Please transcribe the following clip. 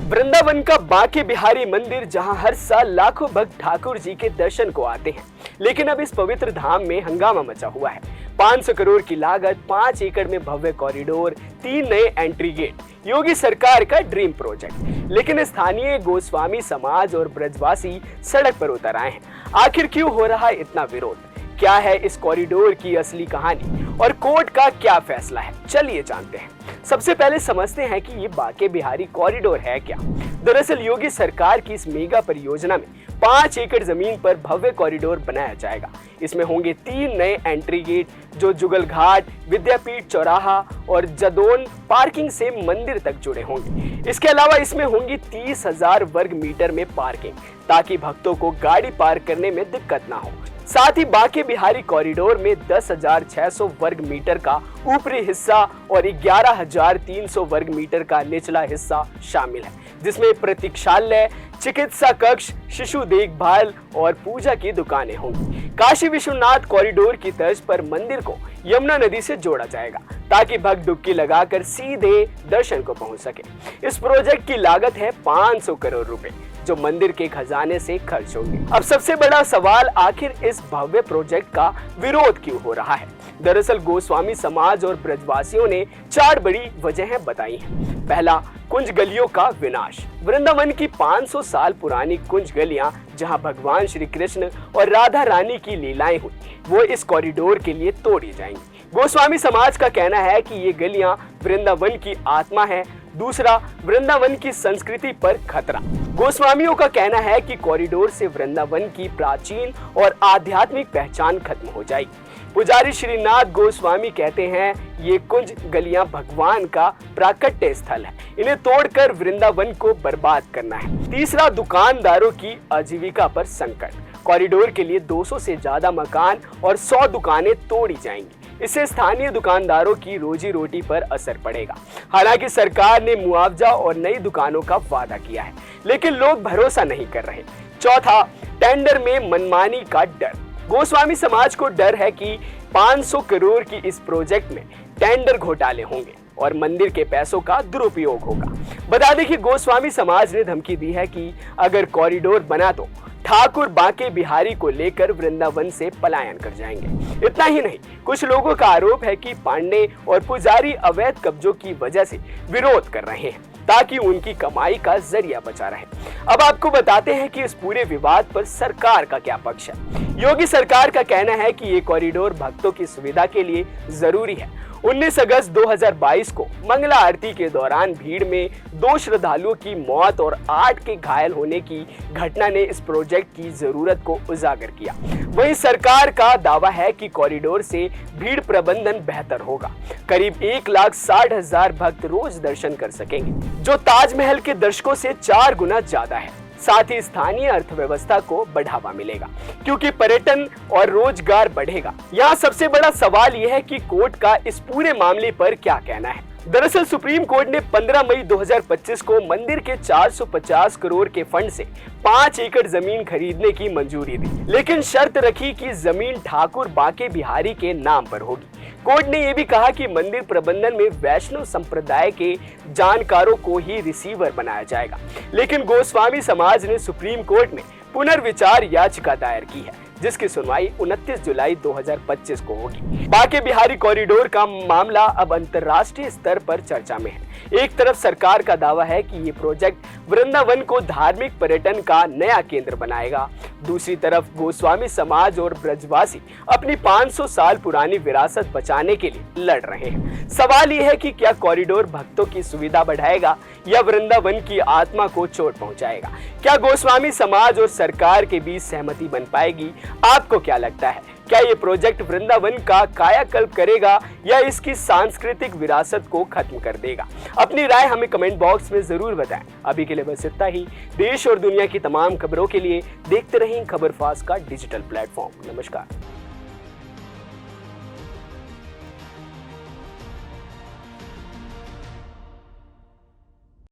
वृंदावन का बांके बिहारी मंदिर, जहां हर साल लाखों भक्त ठाकुर जी के दर्शन को आते हैं, लेकिन अब इस पवित्र धाम में हंगामा मचा हुआ है। 500 करोड़ की लागत, 5 एकड़ में भव्य कॉरिडोर, 3 नए एंट्री गेट, योगी सरकार का ड्रीम प्रोजेक्ट। लेकिन स्थानीय गोस्वामी समाज और ब्रजवासी सड़क पर उतर आए हैं। आखिर क्यों हो रहा है इतना विरोध? क्या है इस कॉरिडोर की असली कहानी और कोर्ट का क्या फैसला है? चलिए जानते हैं। सबसे पहले समझते हैं कि ये बांके बिहारी कॉरिडोर है क्या। दरअसल योगी सरकार की इस मेगा परियोजना में 5 एकड़ जमीन पर भव्य कॉरिडोर बनाया जाएगा। इसमें होंगे 3 नए एंट्री गेट, जो जुगल घाट, विद्यापीठ चौराहा और जदोन पार्किंग से मंदिर तक जुड़े होंगे। इसके अलावा इसमें होंगी 30,000 वर्ग मीटर में पार्किंग, ताकि भक्तों को गाड़ी पार्क करने में दिक्कत ना हो। साथ ही बांके बिहारी कॉरिडोर में 10,600 वर्ग मीटर का ऊपरी हिस्सा और 11,300 वर्ग मीटर का निचला हिस्सा शामिल है, जिसमें प्रतीक्षालय, चिकित्सा कक्ष, शिशु देखभाल और पूजा की दुकानें होंगी। काशी विश्वनाथ कॉरिडोर की तर्ज पर मंदिर को यमुना नदी से जोड़ा जाएगा, ताकि भक्त डुबकी लगाकर सीधे दर्शन को पहुंच सके। इस प्रोजेक्ट की लागत है 500 करोड़ रुपए, जो मंदिर के खजाने से खर्च होंगे। अब सबसे बड़ा सवाल, आखिर इस भव्य प्रोजेक्ट का विरोध क्यों हो रहा है? दरअसल गोस्वामी समाज और ब्रजवासियों ने 4 बड़ी वजहें बताई हैं। पहला, कुंज गलियों का विनाश। वृंदावन की 500 साल पुरानी कुंज गलियां, जहां भगवान श्री कृष्ण और राधा रानी की लीलाएं हुई, वो इस कॉरिडोर के लिए तोड़ी जाएंगी। गोस्वामी समाज का कहना है कि ये गलियां वृंदावन की आत्मा है। दूसरा, वृंदावन की संस्कृति पर खतरा। गोस्वामियों का कहना है कि कॉरिडोर से वृंदावन की प्राचीन और आध्यात्मिक पहचान खत्म हो जाएगी। पुजारी श्रीनाथ गोस्वामी कहते हैं, ये कुंज गलियां भगवान का प्राकट्य स्थल है, इन्हें तोड़कर वृंदावन को बर्बाद करना है। तीसरा, दुकानदारों की आजीविका पर संकट। कॉरिडोर के लिए 200 से ज्यादा मकान और 100 दुकानें तोड़ी जाएंगी। इससे स्थानीय दुकानदारों की रोजी रोटी पर असर पड़ेगा। हालांकि सरकार ने मुआवजा और नई दुकानों का वादा किया है, लेकिन लोग भरोसा नहीं कर रहे। चौथा, टेंडर में मनमानी का डर। गोस्वामी समाज को डर है कि 500 करोड़ की इस प्रोजेक्ट में टेंडर घोटाले होंगे और मंदिर के पैसों का दुरुपयोग होगा। बता दें कि गोस्वामी समाज ने धमकी दी है कि अगर कॉरिडोर बना तो ठाकुर बांके बिहारी को लेकर वृंदावन से पलायन कर जाएंगे। इतना ही नहीं, कुछ लोगों का आरोप है कि पांडे और पुजारी अवैध कब्जों की वजह से विरोध कर रहे हैं, ताकि उनकी कमाई का जरिया बचा रहे। अब आपको बताते हैं कि इस पूरे विवाद पर सरकार का क्या पक्ष है। योगी सरकार का कहना है कि ये कॉरिडोर भक्तों की सुविधा के लिए जरूरी है। 19 अगस्त 2022 को मंगला आरती के दौरान भीड़ में 2 श्रद्धालुओं की मौत और 8 के घायल होने की घटना ने इस प्रोजेक्ट की जरूरत को उजागर किया। वहीं सरकार का दावा है कि कॉरिडोर से भीड़ प्रबंधन बेहतर होगा। करीब 1,60,000 भक्त रोज दर्शन कर सकेंगे, जो ताजमहल के दर्शकों से 4 गुना ज्यादा है। साथ ही स्थानीय अर्थव्यवस्था को बढ़ावा मिलेगा, क्योंकि पर्यटन और रोजगार बढ़ेगा। यहाँ सबसे बड़ा सवाल यह है कि कोर्ट का इस पूरे मामले पर क्या कहना है। दरअसल सुप्रीम कोर्ट ने 15 मई 2025 को मंदिर के 450 करोड़ के फंड से 5 एकड़ जमीन खरीदने की मंजूरी दी, लेकिन शर्त रखी कि जमीन ठाकुर बांके बिहारी के नाम पर होगी। कोर्ट ने यह भी कहा कि मंदिर प्रबंधन में वैष्णव संप्रदाय के जानकारों को ही रिसीवर बनाया जाएगा। लेकिन गोस्वामी समाज ने सुप्रीम कोर्ट में पुनर्विचार याचिका दायर की है, जिसकी सुनवाई 29 जुलाई 2025 को होगी। बांके बिहारी कॉरिडोर का मामला अब अंतर्राष्ट्रीय स्तर पर चर्चा में है। एक तरफ सरकार का दावा है कि ये प्रोजेक्ट वृंदावन को धार्मिक पर्यटन का नया केंद्र बनाएगा। दूसरी तरफ गोस्वामी समाज और ब्रजवासी अपनी 500 साल पुरानी विरासत बचाने के लिए लड़ रहे हैं। सवाल ये है कि क्या कॉरिडोर भक्तों की सुविधा बढ़ाएगा या वृंदावन की आत्मा को चोट पहुंचाएगा? क्या गोस्वामी समाज और सरकार के बीच सहमति बन पाएगी? आपको क्या लगता है? क्या ये प्रोजेक्ट वृंदावन का कायाकल्प करेगा या इसकी सांस्कृतिक विरासत को खत्म कर देगा? अपनी राय हमें कमेंट बॉक्स में जरूर बताएं। अभी के लिए बस इतना ही। देश और दुनिया की तमाम खबरों के लिए देखते रहें खबर फास्ट का डिजिटल प्लेटफॉर्म। नमस्कार।